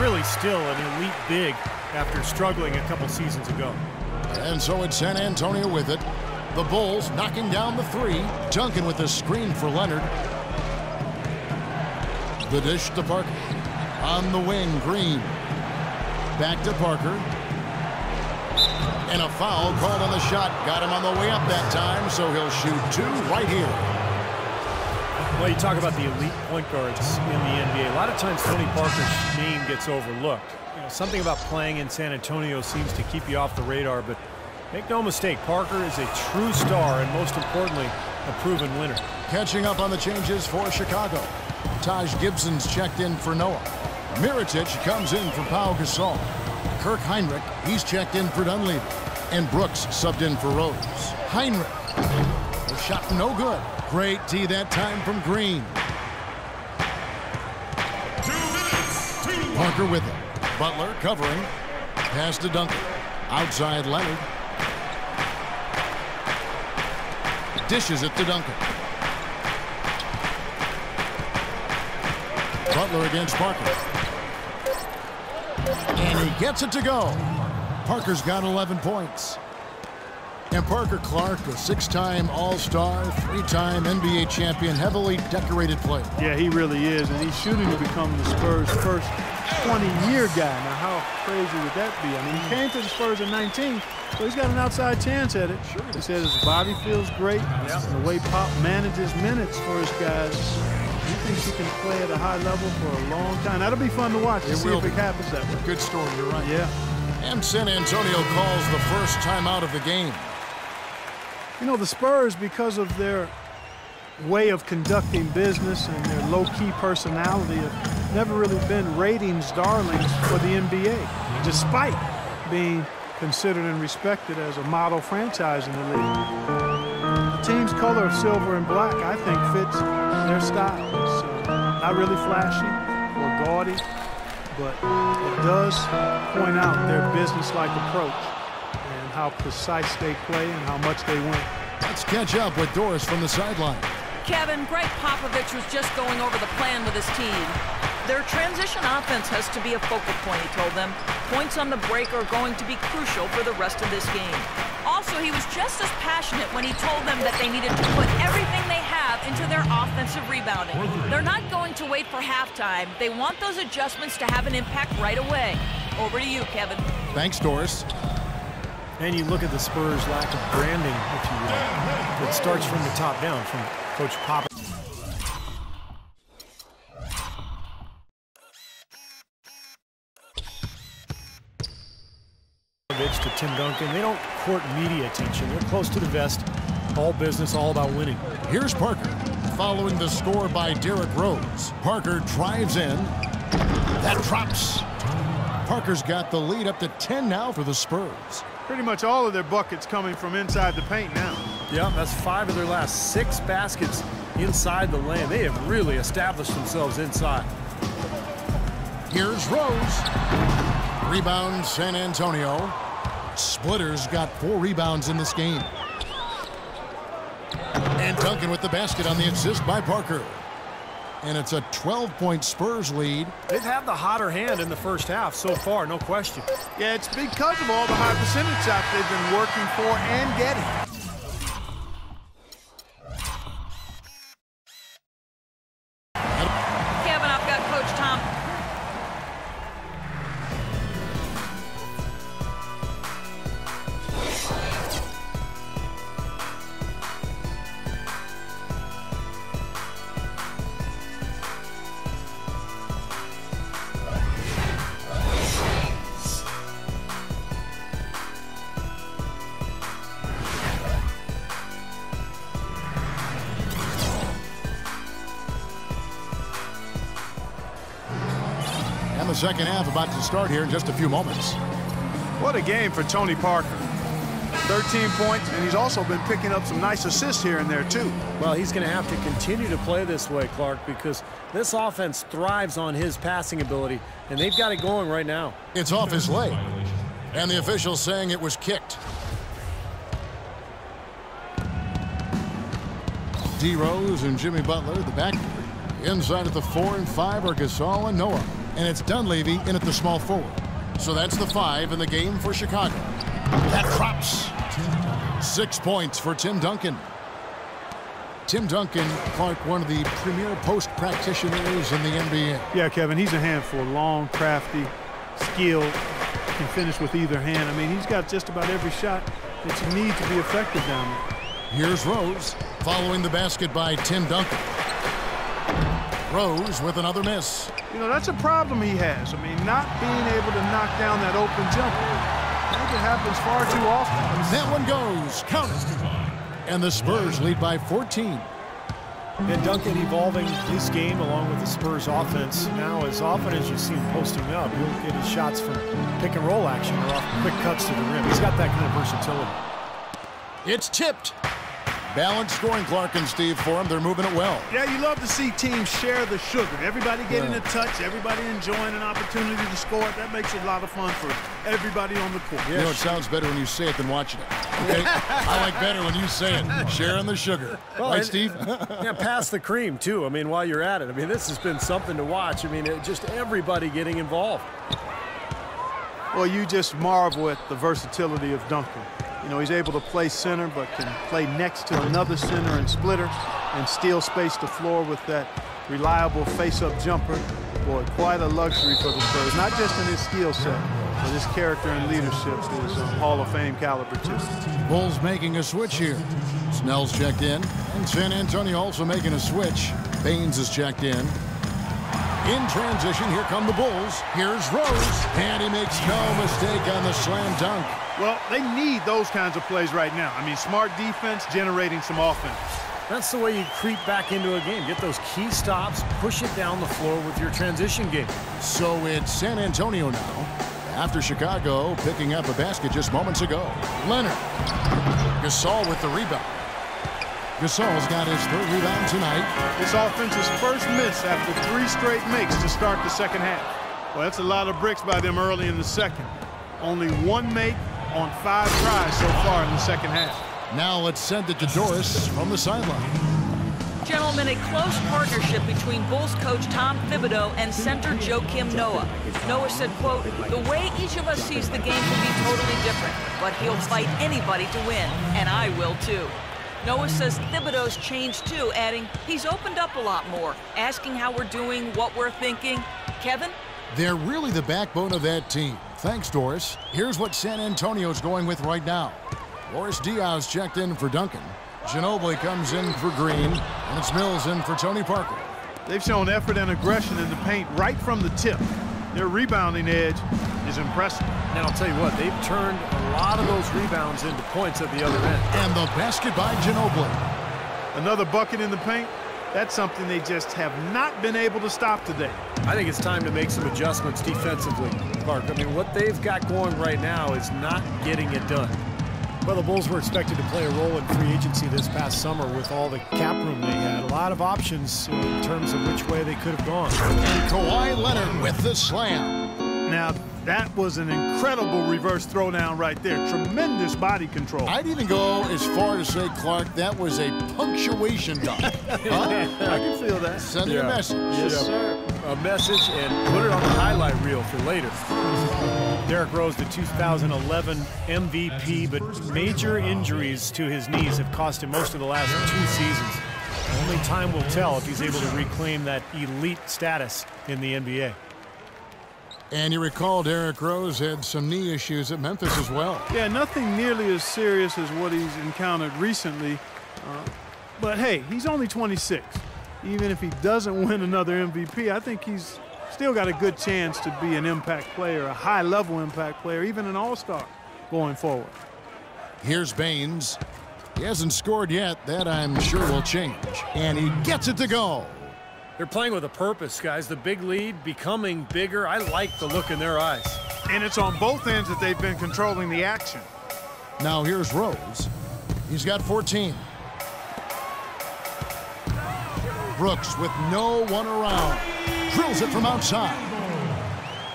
really still an elite big after struggling a couple seasons ago. And so it's San Antonio with it. The Bulls knocking down the three. Duncan with the screen for Leonard. The dish to Parker. On the wing, Green. Back to Parker. And a foul called on the shot. Got him on the way up that time, so he'll shoot two right here. Well, you talk about the elite point guards in the NBA. A lot of times Tony Parker's name gets overlooked. You know, something about playing in San Antonio seems to keep you off the radar, but make no mistake, Parker is a true star and, most importantly, a proven winner. Catching up on the changes for Chicago. Taj Gibson's checked in for Noah. Mirotic comes in for Pau Gasol. Kirk Heinrich, he's checked in for Dunleavy. And Brooks subbed in for Rose. Heinrich. The shot no good. Great tee that time from Green. 2 minutes. Parker with it. Butler covering. Pass to Duncan. Outside Leonard. Dishes it to Duncan. Butler against Parker. And he gets it to go. Parker's got 11 points. And Parker Clark, a 6-time All-Star, 3-time NBA champion, heavily decorated player. Yeah, he really is, and he's shooting to become the Spurs' first 20-year guy. Now, how crazy would that be? I mean, he came to the Spurs at 19, so he's got an outside chance at it. Sure. He says his body feels great, and the way Pop manages minutes for his guys, he thinks he can play at a high level for a long time. That'll be fun to watch and see if it happens that way. Good story, you're right. Yeah. And San Antonio calls the first timeout of the game. You know, the Spurs, because of their way of conducting business and their low-key personality, have never really been ratings darlings for the NBA, despite being considered and respected as a model franchise in the league. The team's color of silver and black, I think, fits their style. It's not really flashy or gaudy, but it does point out their business-like approach and how precise they play and how much they win. Let's catch up with Doris from the sideline. Kevin, Greg Popovich was just going over the plan with his team. Their transition offense has to be a focal point, he told them. Points on the break are going to be crucial for the rest of this game. Also, he was just as passionate when he told them that they needed to put everything they have into their offensive rebounding. They're not going to wait for halftime. They want those adjustments to have an impact right away. Over to you, Kevin. Thanks, Doris. And you look at the Spurs' lack of branding, if you will. It starts from the top down, from Coach Popovich. To Tim Duncan. They don't court media attention. They're close to the vest. All business, all about winning. Here's Parker, following the score by Derrick Rose. Parker drives in. That drops. Parker's got the lead up to 10 now for the Spurs. Pretty much all of their buckets coming from inside the paint now. Yeah, that's 5 of their last 6 baskets inside the lane. They have really established themselves inside. Here's Rose. Rebound, San Antonio. Splitter's got 4 rebounds in this game. And Duncan with the basket on the assist by Parker. And it's a 12-point Spurs lead. They've had the hotter hand in the first half so far, no question. Yeah, it's because of all the high percentage shots they've been working for and getting. Kevin, I've got Coach Tom. The second half about to start here in just a few moments. What a game for Tony Parker. 13 points, and he's also been picking up some nice assists here and there, too. Well, he's going to have to continue to play this way, Clark, because this offense thrives on his passing ability, and they've got it going right now. It's off his leg, and the official saying it was kicked. D. Rose and Jimmy Butler, the backcourt. Inside at the 4 and 5 are Gasol and Noah. And it's Dunleavy in at the small forward. So that's the 5 in the game for Chicago. That drops. 6 points for Tim Duncan. Tim Duncan, Clark, one of the premier post practitioners in the NBA. Yeah, Kevin, he's a handful. Long, crafty, skilled, can finish with either hand. I mean, he's got just about every shot that you need to be effective down there. Here's Rose, following the basket by Tim Duncan. Rose with another miss. You know, that's a problem he has. I mean, not being able to knock down that open jumper. I think it happens far too often. That one goes. Count it. And the Spurs lead by 14. And Duncan evolving his game along with the Spurs offense. Now, as often as you see him posting up, he'll get his shots from pick and roll action or off quick cuts to the rim. He's got that kind of versatility. It's tipped. Balanced scoring, Clark and Steve, for him. They're moving it well. Yeah, you love to see teams share the sugar. Everybody getting a touch, everybody enjoying an opportunity to score. That makes it a lot of fun for everybody on the court. You know, it sounds better when you say it than watching it. Okay? I like better when you say it. Sharing the sugar. Well, right, Steve? Yeah, pass the cream, too. I mean, while you're at it. I mean, this has been something to watch. I mean, just everybody getting involved. Well, you just marvel at the versatility of Duncan. You know, he's able to play center, but can play next to another center and splitter and steal space to floor with that reliable face-up jumper. Boy, quite a luxury for the Spurs, not just in his skill set, but his character and leadership is Hall of Fame caliber, too. Bulls making a switch here. Snell's checked in, and San Antonio also making a switch. Baines is checked in. In transition, here come the Bulls. Here's Rose, and he makes no mistake on the slam dunk. Well, they need those kinds of plays right now. I mean, smart defense generating some offense. That's the way you creep back into a game. Get those key stops, push it down the floor with your transition game. So it's San Antonio now, after Chicago picking up a basket just moments ago. Leonard. Gasol with the rebound. Gasol's got his 3rd rebound tonight. This offense's first miss after 3 straight makes to start the second half. Well, that's a lot of bricks by them early in the second. Only 1 make on 5 tries so far in the second half. Now let's send it to Doris from the sideline. Gentlemen, a close partnership between Bulls coach Tom Thibodeau and center Joakim Noah. Noah said, quote, "The way each of us sees the game can be totally different, but he'll fight anybody to win, and I will too." Noah says Thibodeau's changed too, adding, "He's opened up a lot more, asking how we're doing, what we're thinking." Kevin? They're really the backbone of that team. Thanks, Doris. Here's what San Antonio's going with right now. Boris Diaz checked in for Duncan. Ginobili comes in for Green, and it's Mills in for Tony Parker. They've shown effort and aggression in the paint right from the tip. Their rebounding edge is impressive. And I'll tell you what, they've turned a lot of those rebounds into points at the other end. And the basket by Ginobili. Another bucket in the paint. That's something they just have not been able to stop today. I think it's time to make some adjustments defensively, Clark. I mean, what they've got going right now is not getting it done. Well, the Bulls were expected to play a role in free agency this past summer with all the cap room they had. A lot of options in terms of which way they could have gone. And Kawhi Leonard with the slam. Now, that was an incredible reverse throwdown right there. Tremendous body control. I'd even go as far to say, Clark, that was a punctuation dunk. I can feel that. Sending a message. Yes, sir. A message and put it on the highlight reel for later. Derrick Rose, the 2011 MVP, but major injuries to his knees have cost him most of the last 2 seasons. Only time will tell if he's able to reclaim that elite status in the NBA. And you recall Derrick Rose had some knee issues at Memphis as well. Yeah, nothing nearly as serious as what he's encountered recently. But hey, he's only 26. Even if he doesn't win another MVP, I think he's still got a good chance to be an impact player, a high-level impact player, even an all-star going forward. Here's Baines. He hasn't scored yet. That, I'm sure, will change. And he gets it to go. They're playing with a purpose, guys. The big lead becoming bigger. I like the look in their eyes. And it's on both ends that they've been controlling the action. Now here's Rose. He's got 14. Brooks with no one around. Drills it from outside.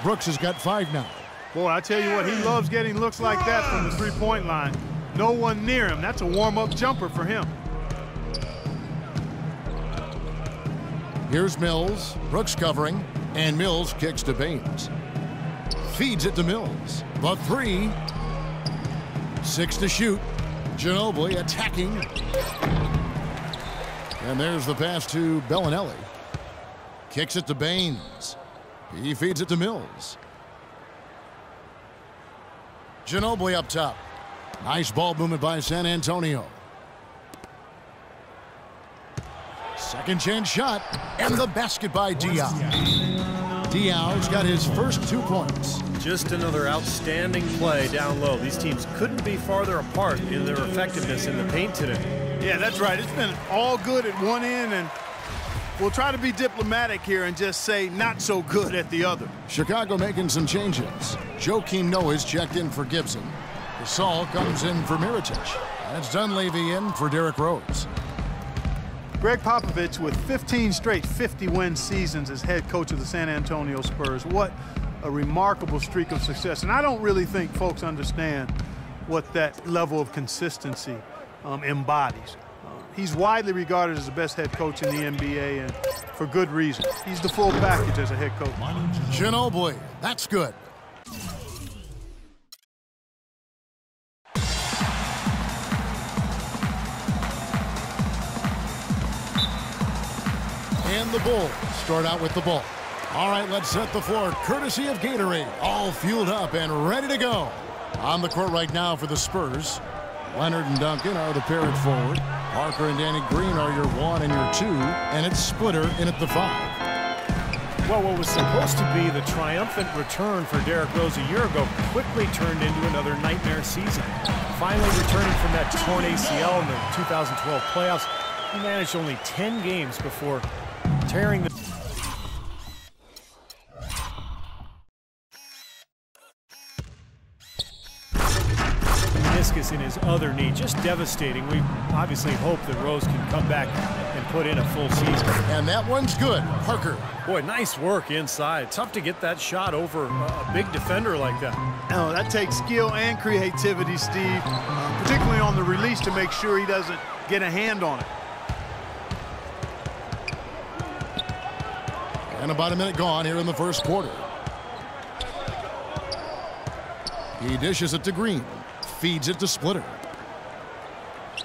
Brooks has got 5 now. Boy, I tell you what, he loves getting looks like that from the three-point line. No one near him. That's a warm-up jumper for him. Here's Mills. Brooks covering. And Mills kicks to Baines. Feeds it to Mills. The three. 6 to shoot. Ginobili attacking. And there's the pass to Bellinelli. Kicks it to Baines. He feeds it to Mills. Ginobili up top. Nice ball movement by San Antonio. Second chance shot. And the basket by Diaw. Diaw's got his first 2 points. Just another outstanding play down low. These teams couldn't be farther apart in their effectiveness in the paint today. Yeah, that's right. It's been all good at one end, and we'll try to be diplomatic here and just say not so good at the other. Chicago making some changes. Joakim Noah's checked in for Gibson. Gasol comes in for Mirotic. And it's Dunleavy in for Derrick Rose. Greg Popovich with 15 straight 50-win seasons as head coach of the San Antonio Spurs. What a remarkable streak of success. And I don't really think folks understand what that level of consistency embodies. He's widely regarded as the best head coach in the NBA, and for good reason. He's the full package as a head coach. Ginobili, that's good. And the Bulls start out with the ball. All right, let's set the floor courtesy of Gatorade. All fueled up and ready to go. On the court right now for the Spurs. Leonard and Duncan are the pair at forward. Parker and Danny Green are your 1 and your 2. And it's Splitter in at the 5. Well, what was supposed to be the triumphant return for Derrick Rose a year ago quickly turned into another nightmare season. Finally returning from that torn ACL in the 2012 playoffs, he managed only 10 games before tearing the meniscus in his other knee. Just devastating. We obviously hope that Rose can come back and put in a full season. And that one's good. Parker. Boy, nice work inside. Tough to get that shot over a big defender like that. Oh, that takes skill and creativity, Steve, particularly on the release to make sure he doesn't get a hand on it. And about a minute gone here in the first quarter. He dishes it to Green. Feeds it to Splitter.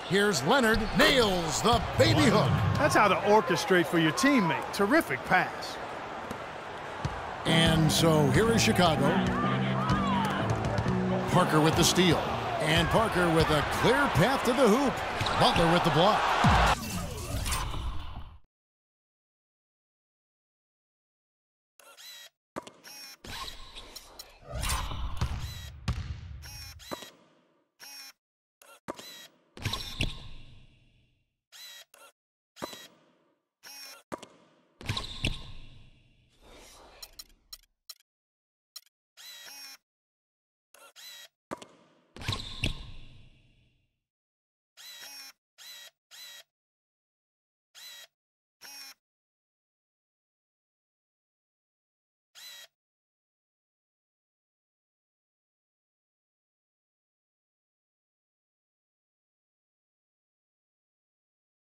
Here's Leonard. Nails the baby hook. That's how to orchestrate for your teammate. Terrific pass. And so here is Chicago. Parker with the steal. And Parker with a clear path to the hoop. Butler with the block.